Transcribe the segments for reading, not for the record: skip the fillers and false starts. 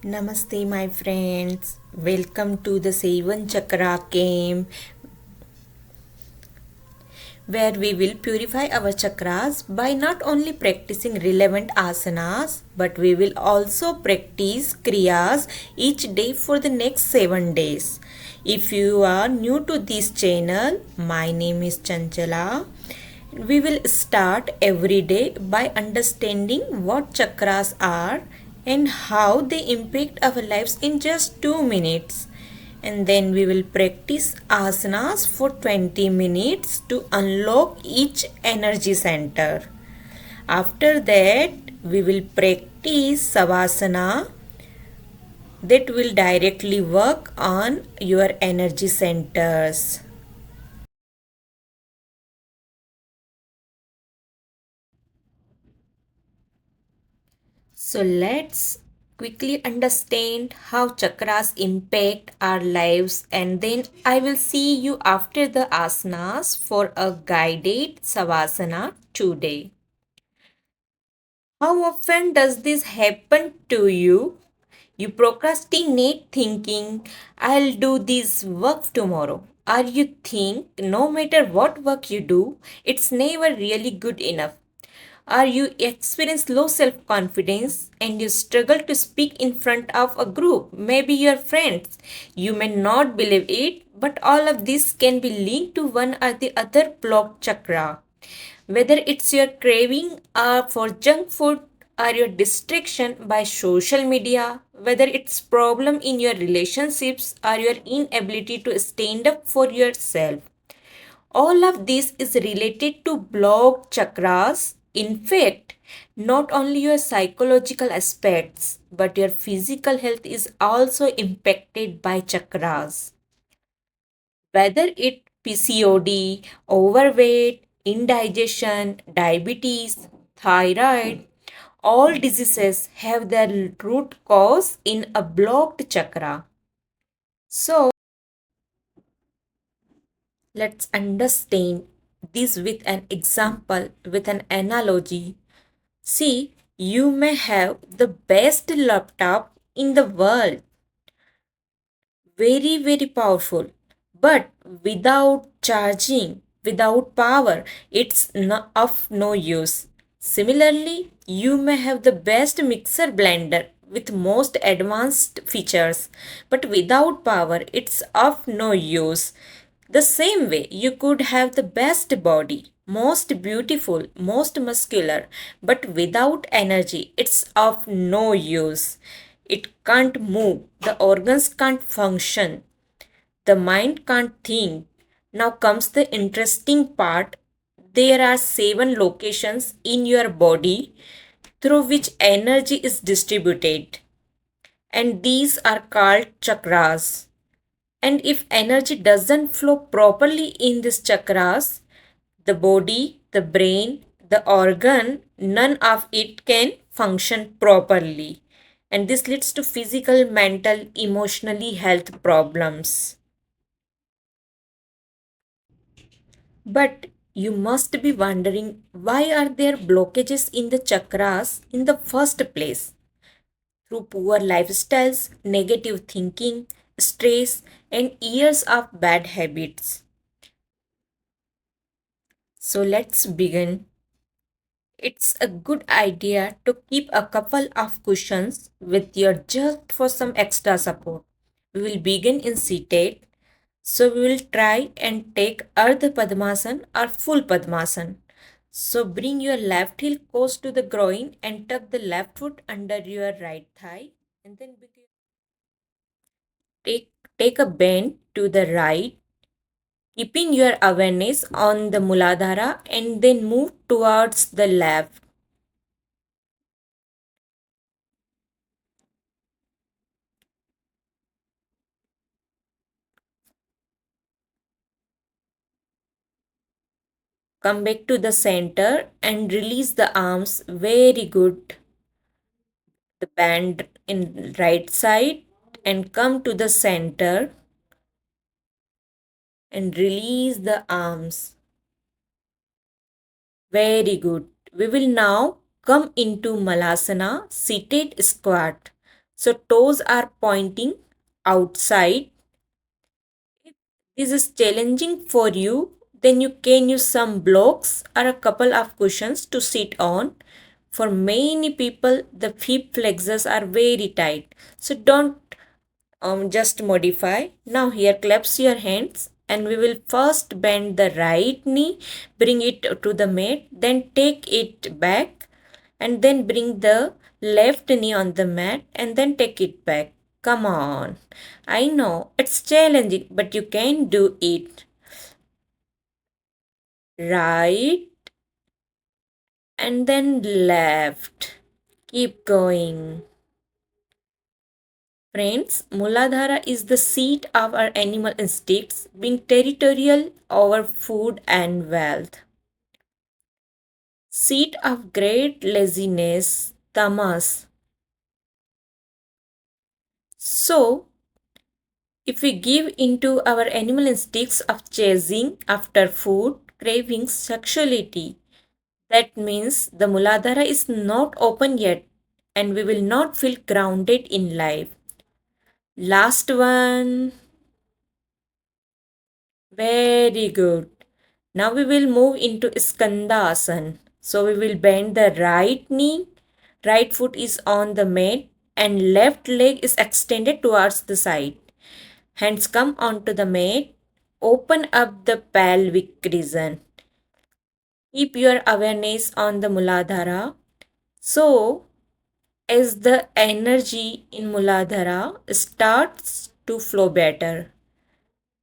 Namaste, my friends. Welcome to the Seven Chakra Camp, where we will purify our chakras by not only practicing relevant asanas, but we will also practice kriyas each day for the next 7 days. If you are new to this channel, my name is Chanchala. We will start every day by understanding what chakras are and how they impact our lives in just 2 minutes. And then we will practice asanas for 20 minutes to unlock each energy center. After that, we will practice savasana that will directly work on your energy centers. So let's quickly understand how chakras impact our lives, and then I will see you after the asanas for a guided savasana today. How often does this happen to you? You procrastinate thinking, I'll do this work tomorrow. Or you think no matter what work you do, it's never really good enough. Or you experience low self confidence and you struggle to speak in front of a group, maybe your friends. You may not believe it, but all of this can be linked to one or the other blocked chakra. Whether it's your craving for junk food or your distraction by social media, whether it's problem in your relationships or your inability to stand up for yourself, all of this is related to blocked chakras. In fact, not only your psychological aspects, but your physical health is also impacted by chakras. Whether it PCOD, overweight, indigestion, diabetes, thyroid, all diseases have their root cause in a blocked chakra. So, let's understand this with an example, with an analogy. See, you may have the best laptop in the world, very powerful, but without charging, without power, it's of no use. Similarly, you may have the best mixer blender with most advanced features, but without power, it's of no use. The same way, you could have the best body, most beautiful, most muscular, but without energy, it's of no use. It can't move, the organs can't function, the mind can't think. Now comes the interesting part. There are 7 locations in your body through which energy is distributed, and these are called chakras. And if energy doesn't flow properly in these chakras, the body, the brain, the organ, none of it can function properly. And this leads to physical, mental, emotionally health problems. But you must be wondering, why are there blockages in the chakras in the first place? Through poor lifestyles, negative thinking, stress, and years of bad habits. So let's begin. It's a good idea to keep a couple of cushions with you just for some extra support. We will begin in seated. So we will try and take Ardha Padmasan or full Padmasan. So bring your left heel close to the groin and tuck the left foot under your right thigh. And then take, take a bend to the right, keeping your awareness on the Muladhara, and then move towards the left. Come back to the center and release the arms. Very good. The band in right side and come to the center and release the arms. Very good. We will now come into Malasana, seated squat. So toes are pointing outside. If this is challenging for you, then you can use some blocks or a couple of cushions to sit on. For many people, the hip flexors are very tight. So don't just modify. Now here claps your hands and we will first bend the right knee, bring it to the mat, then take it back and then bring the left knee on the mat and then take it back. Come on. I know it's challenging, but you can do it. Right and then left. Keep going. Friends, Muladhara is the seat of our animal instincts, being territorial over food and wealth. Seat of great laziness, tamas. So, if we give into our animal instincts of chasing after food, cravings, sexuality, that means the Muladhara is not open yet and we will not feel grounded in life. Last one. Very good. Now we will move into Skandasana. So we will bend the right knee, right foot is on the mat, and left leg is extended towards the side. Hands come onto the mat. Open up the pelvic region. Keep your awareness on the Muladhara. So, as the energy in Muladhara starts to flow better,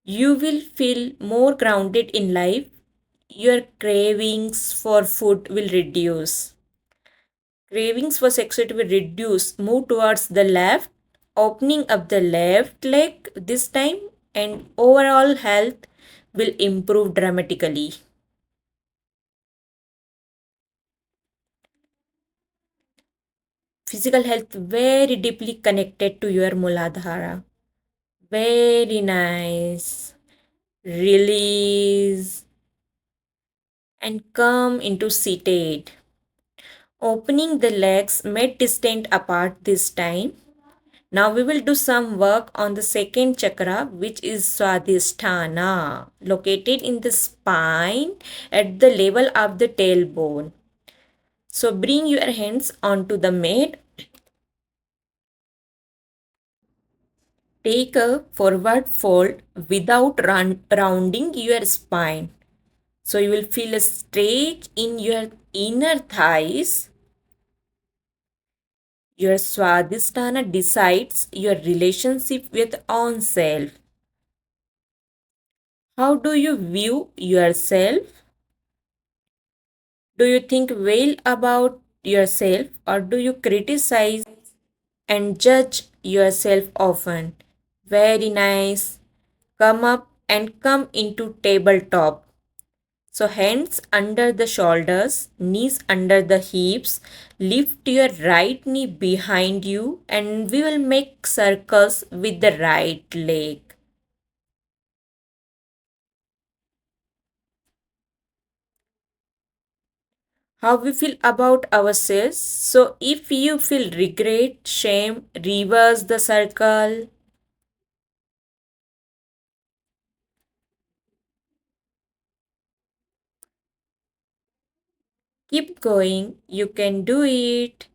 you will feel more grounded in life. Your cravings for food will reduce. Cravings for sexuality will reduce. Move towards the left, opening up the left leg this time, and overall health will improve dramatically. Physical health very deeply connected to your Muladhara. Very nice. Release and come into seated. Opening the legs mid distant apart this time. Now we will do some work on the second chakra, which is Swadhisthana, located in the spine at the level of the tailbone. So bring your hands onto the mat. Take a forward fold without rounding your spine. So you will feel a stretch in your inner thighs. Your Swadhisthana decides your relationship with own self. How do you view yourself? Do you think well about yourself or do you criticize and judge yourself often? Very nice. Come up and come into tabletop. So hands under the shoulders, knees under the hips. Lift your right knee behind you and we will make circles with the right leg. How we feel about ourselves. So if you feel regret, shame, reverse the circle. Keep going. You can do it.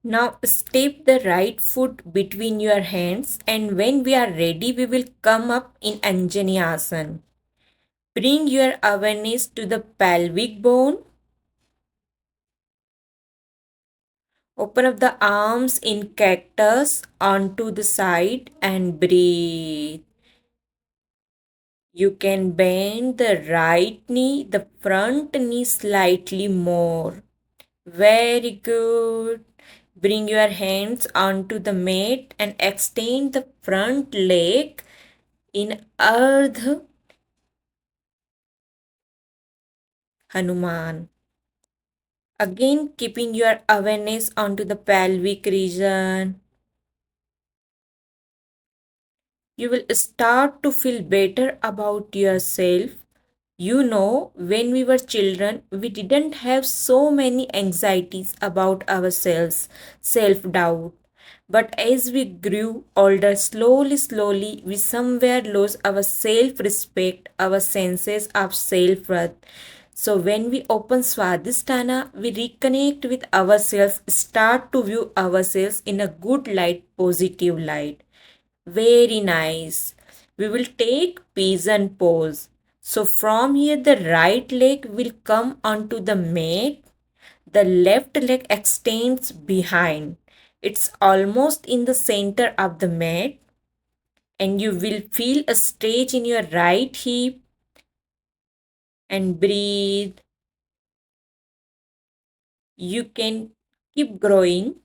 Now step the right foot between your hands and when we are ready we will come up in Anjani Asana. Bring your awareness to the pelvic bone. Open up the arms in cactus onto the side and breathe. You can bend the right knee, the front knee slightly more. Very good. Bring your hands onto the mat and extend the front leg in Ardha Hanuman. Again, keeping your awareness onto the pelvic region. You will start to feel better about yourself. When we were children, we didn't have so many anxieties about ourselves, self doubt. But as we grew older, slowly, we somewhere lose our self respect, our senses of self worth. So, when we open Swadhisthana, we reconnect with ourselves, start to view ourselves in a good light, positive light. Very nice. We will take pigeon pose. So from here the right leg will come onto the mat. The left leg extends behind. It's almost in the center of the mat and you will feel a stretch in your right hip and breathe. You can keep growing.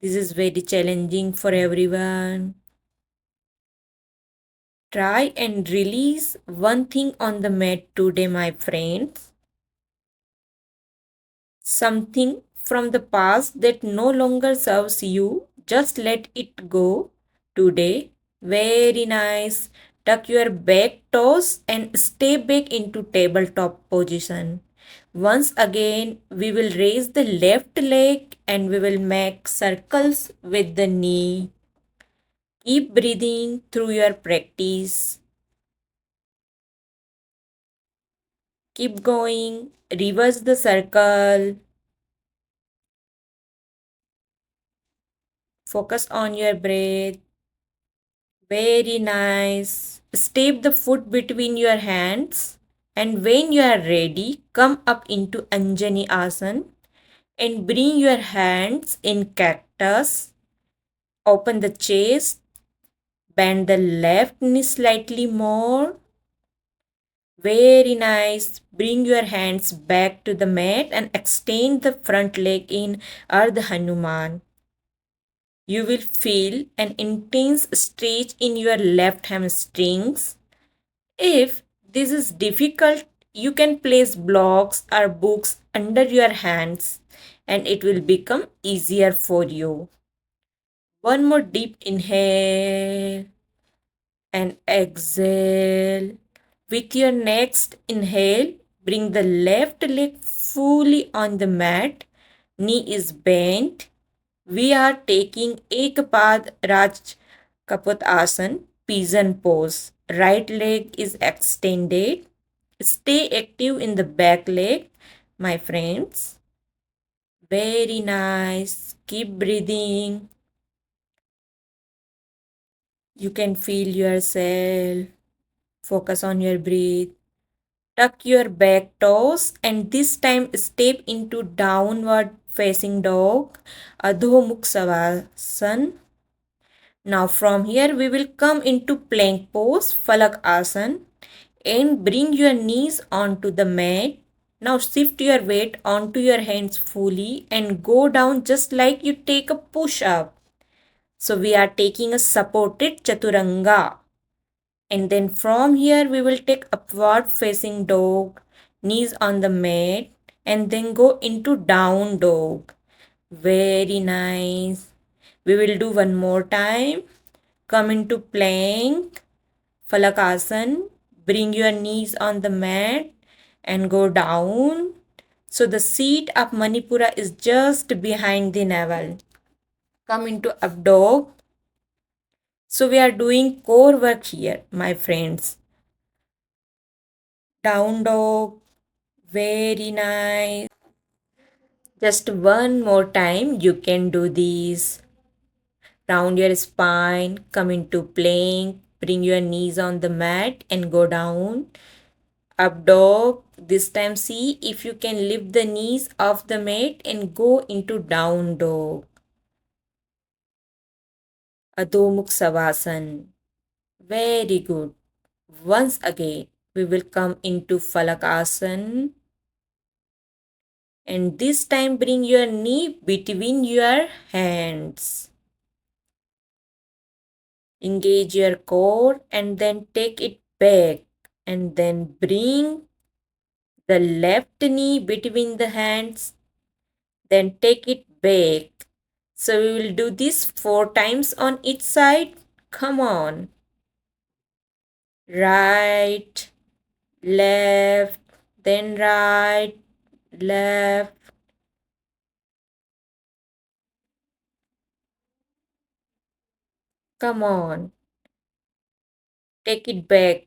This is very challenging for everyone. Try and release one thing on the mat today, my friends. Something from the past that no longer serves you. Just let it go today. Very nice. Tuck your back toes and step back into tabletop position. Once again, we will raise the left leg and we will make circles with the knee. Keep breathing through your practice. Keep going. Reverse the circle. Focus on your breath. Very nice. Step the foot between your hands. And when you are ready, come up into Anjani Asana and bring your hands in cactus. Open the chest. Bend the left knee slightly more. Very nice. Bring your hands back to the mat and extend the front leg in Ardha Hanuman. You will feel an intense stretch in your left hamstrings. If this is difficult, you can place blocks or books under your hands and it will become easier for you. One more deep inhale and exhale. With your next inhale, bring the left leg fully on the mat. Knee is bent. We are taking Ekpad Raj Kaput Asana, pigeon pose. Right leg is extended. Stay active in the back leg, my friends. Very nice. Keep breathing. You can feel yourself. Focus on your breath. Tuck your back toes and this time step into downward facing dog, Adho Mukh Savasana. Now from here we will come into plank pose, Falak Asana and bring your knees onto the mat. Now shift your weight onto your hands fully and go down just like you take a push up. So we are taking a supported chaturanga. And then from here we will take upward facing dog, knees on the mat and then go into down dog. Very nice. We will do one more time. Come into plank, Falakasana. Bring your knees on the mat and go down. So the seat of Manipura is just behind the navel. Come into up dog. So we are doing core work here, my friends. Down dog. Very nice. Just one more time, you can do this. Round your spine, come into plank, bring your knees on the mat and go down. Up dog. This time see if you can lift the knees off the mat and go into down dog. Adho Mukh Savasana. Very good. Once again, we will come into Falakasana. And this time bring your knee between your hands. Engage your core and then take it back and then bring the left knee between the hands, then take it back. So we will do this 4 times on each side. Come on. Right, left, then right, left. Come on, take it back.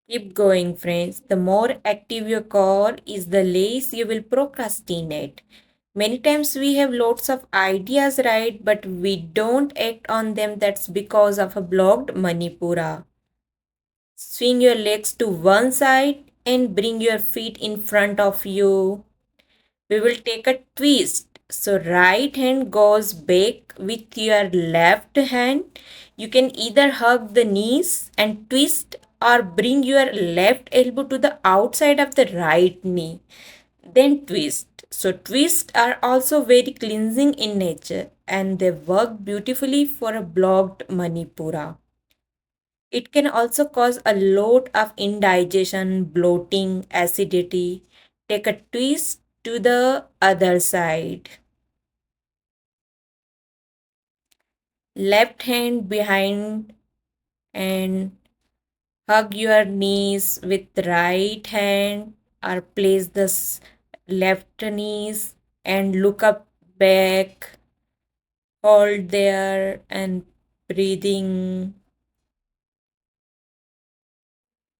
Keep going, friends. The more active your core is, the less you will procrastinate. Many times we have lots of ideas, right? But we don't act on them. That's because of a blocked Manipura. Swing your legs to one side and bring your feet in front of you. We will take a twist. So right hand goes back with your left hand. You can either hug the knees and twist or bring your left elbow to the outside of the right knee. Then twist. So twists are also very cleansing in nature and they work beautifully for a blocked Manipura. It can also cause a lot of indigestion, bloating, acidity. Take a twist to the other side. Left hand behind and hug your knees with right hand or place the left knees and look up back. Hold there and breathing.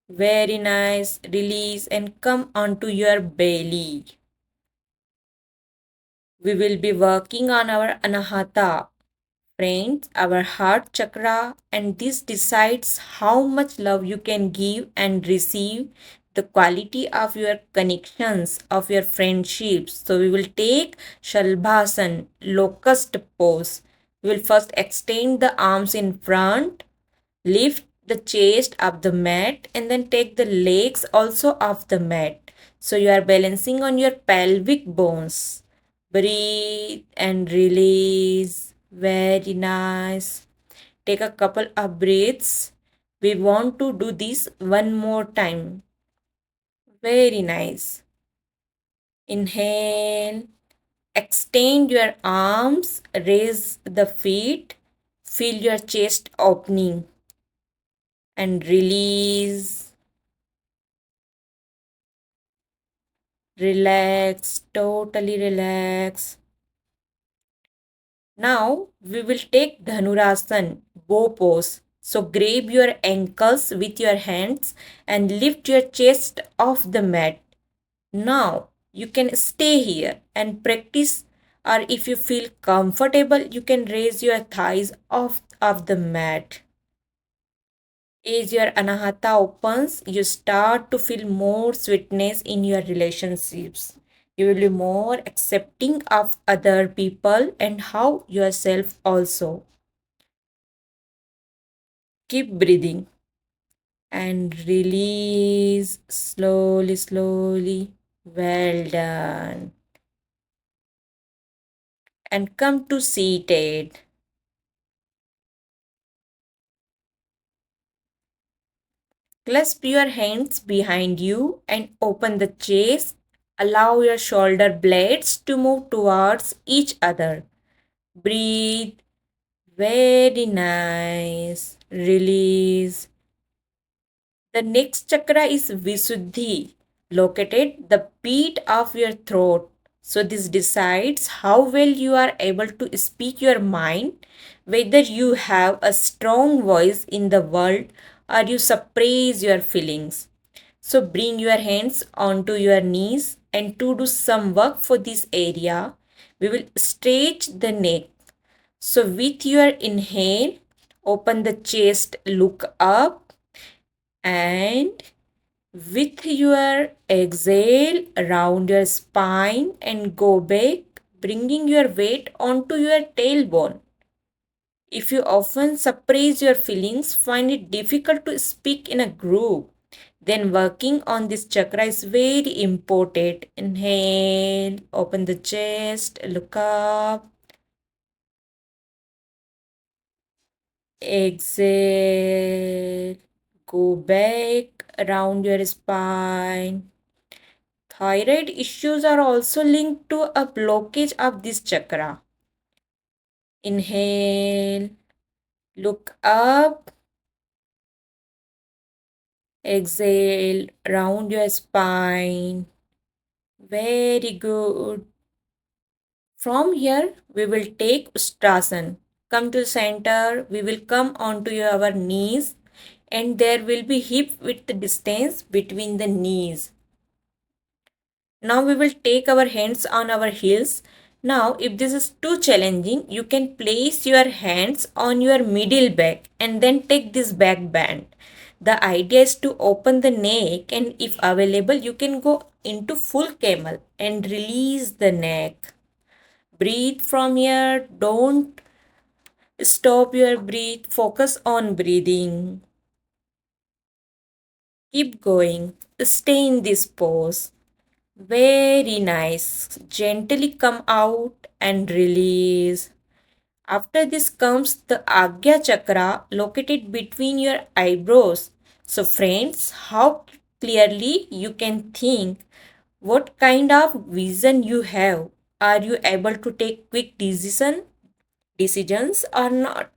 Very nice. Release and come onto your belly. We will be working on our anahata, friends, our heart chakra, and this decides how much love you can give and receive, the quality of your connections, of your friendships. So we will take Shalbhasan, locust pose. We will first extend the arms in front, lift the chest up the mat, and then take the legs also off the mat. So you are balancing on your pelvic bones. Breathe and release. Very nice. Take a couple of breaths. We want to do this one more time. Very nice. Inhale. Extend your arms. Raise the feet. Feel your chest opening. And release. Relax. Totally relax. Now we will take Dhanurasan, bow pose. So grab your ankles with your hands and lift your chest off the mat. Now you can stay here and practice, or if you feel comfortable, you can raise your thighs off of the mat. As your anahata opens, you start to feel more sweetness in your relationships. You will be more accepting of other people and how yourself also. Keep breathing and release slowly, slowly. Well done. And come to seated. Clasp your hands behind you and open the chest. Allow your shoulder blades to move towards each other. Breathe. Very nice. Release. The next chakra is Visuddhi, located the pit of your throat. So this decides how well you are able to speak your mind, whether you have a strong voice in the world or you suppress your feelings. So bring your hands onto your knees and to do some work for this area, we will stretch the neck. So with your inhale, open the chest, look up, and with your exhale, round your spine and go back, bringing your weight onto your tailbone. If you often suppress your feelings, find it difficult to speak in a group, then working on this chakra is very important. Inhale, open the chest, look up. Exhale, go back around your spine. Thyroid issues are also linked to a blockage of this chakra. Inhale, look up, Exhale, round your spine. Very good. From here, we will take Ustrasan. Come to center. We will come onto our knees and there will be hip width distance between the knees. Now we will take our hands on our heels. Now if this is too challenging, you can place your hands on your middle back and then take this back bend. The idea is to open the neck and if available, you can go into full camel and release the neck. Breathe from here. Don't stop your breath. Focus on breathing. Keep going. Stay in this pose. Very nice. Gently come out and release. After this comes the Agya Chakra located between your eyebrows. So, friends, how clearly you can think? What kind of vision you have? Are you able to take quick decisions or not?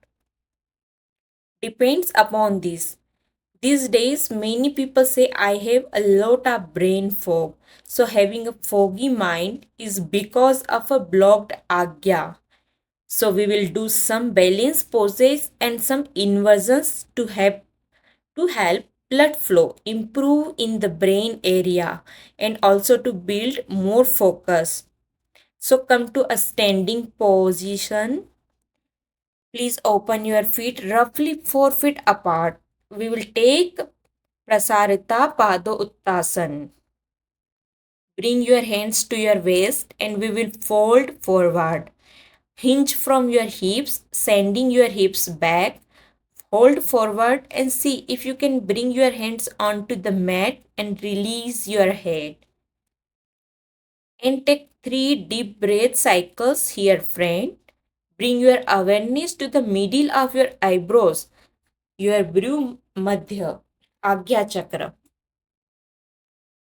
Depends upon this. These days, many people say I have a lot of brain fog. So, having a foggy mind is because of a blocked agya. So, we will do some balance poses and some inversions to help blood flow, improve in the brain area, and also to build more focus. So, come to a standing position. Please open your feet roughly 4 feet apart. We will take Prasarita Pado Uttasan. Bring your hands to your waist and we will fold forward. Hinge from your hips, sending your hips back. Hold forward and see if you can bring your hands onto the mat and release your head. And take 3 deep breath cycles here, friend. Bring your awareness to the middle of your eyebrows, your Bhru Madhya, Agya Chakra.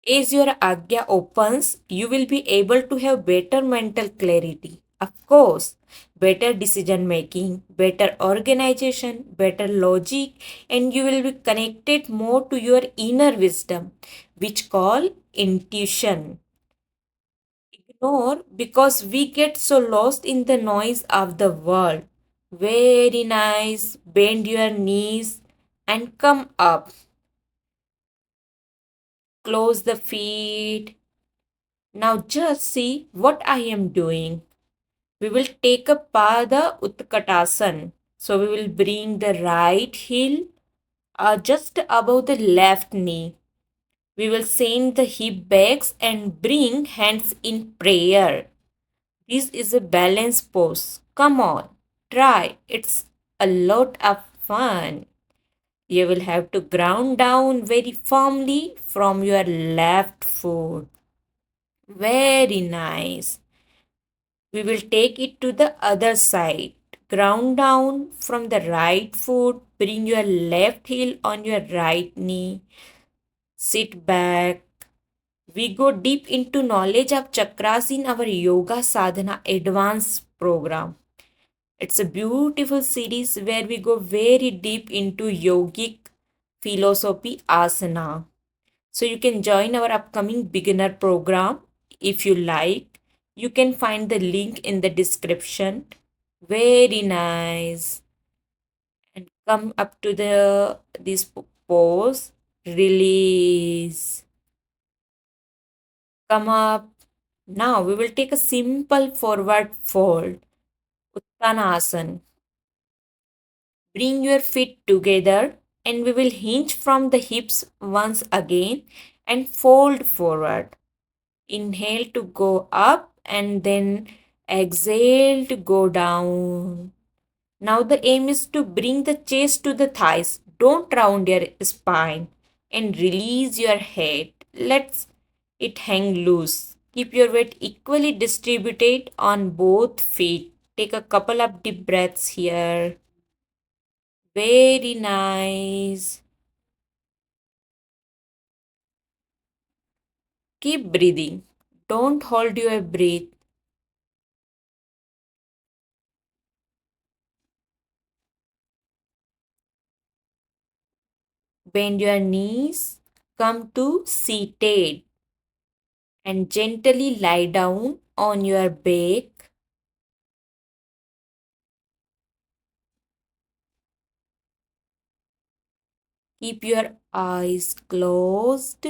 As your Agya opens, you will be able to have better mental clarity. Of course, better decision making, better organization, better logic, and you will be connected more to your inner wisdom, which call intuition. Ignore because we get so lost in the noise of the world. Very nice. Bend your knees and come up. Close the feet. Now just see what I am doing. We will take a Pada Utkatasana. So we will bring the right heel just above the left knee. We will send the hip backs and bring hands in prayer. This is a balance pose. Come on, try. It's a lot of fun. You will have to ground down very firmly from your left foot. Very nice. We will take it to the other side. Ground down from the right foot. Bring your left heel on your right knee. Sit back. We go deep into knowledge of chakras in our Yoga Sadhana Advanced program. It's a beautiful series where we go very deep into yogic philosophy asana. So you can join our upcoming beginner program if you like. You can find the link in the description. Very nice. And come up to the this pose. Release. Come up. Now we will take a simple forward fold. Uttanasana. Bring your feet together and we will hinge from the hips once again and fold forward. Inhale to go up and then exhale to go down. Now the aim is to bring the chest to the thighs. Don't round your spine and release your head. Let it hang loose. Keep your weight equally distributed on both feet. Take a couple of deep breaths here. Very nice. Keep breathing. Don't hold your breath. Bend your knees, come to seated, and gently lie down on your back. Keep your eyes closed.